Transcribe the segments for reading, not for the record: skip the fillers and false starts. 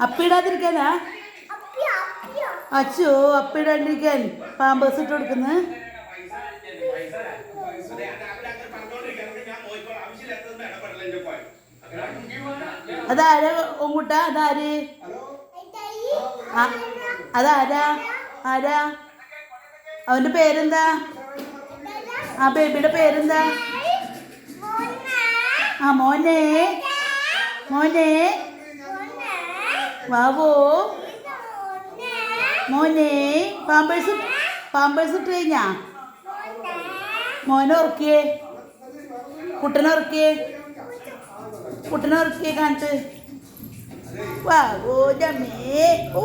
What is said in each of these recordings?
അപ്പിടാതിരിക്കാനാ? അച്ചോ, അപ്പിടാണ്ടിരിക്കാൻ പാമ്പേഴ്സ് ഇട്ട് കൊടുക്കുന്നത്. അതാരാ ഓങ്കുട്ട? അതാര്? അതാരാ? ആരാ? അവന്റെ പേരെന്താ? ആ ബേബിയുടെ പേരെന്താ? ആ മോനെ, മോനെ വാവോ, മോനെ. പാമ്പേഴ്സ് ഇട്ട് കഴിഞ്ഞാ? മോനെ ഉറക്കിയേ, കുട്ടനെ ഉറക്കിയേ, കുട്ടനെ ഉറക്കിയേ കാണിട്ട്. വാവോ ജമ്മേ. ഓ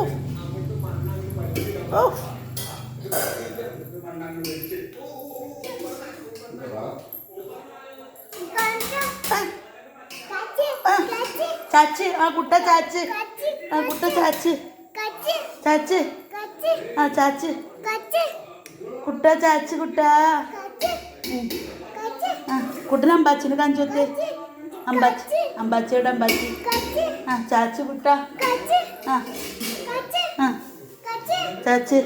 ഓ ചാച്ച്. ആ കുട്ട ചാച്ച്, ആ കുട്ട ചാച്ച്, ചാച്ച്, ആ ചാച്ച്, കുട്ട ചാച്ച്, കുട്ട. ആ കുട്ടനെ അമ്പാച്ചിനെ കാണിച്ചു നോക്ക്. അമ്പാച്ചി, അമ്പാച്ചിയുടെ അമ്പാച്ചി. ആ ചാച്ച് കുട്ട. ആ ആ ചാച്ച്.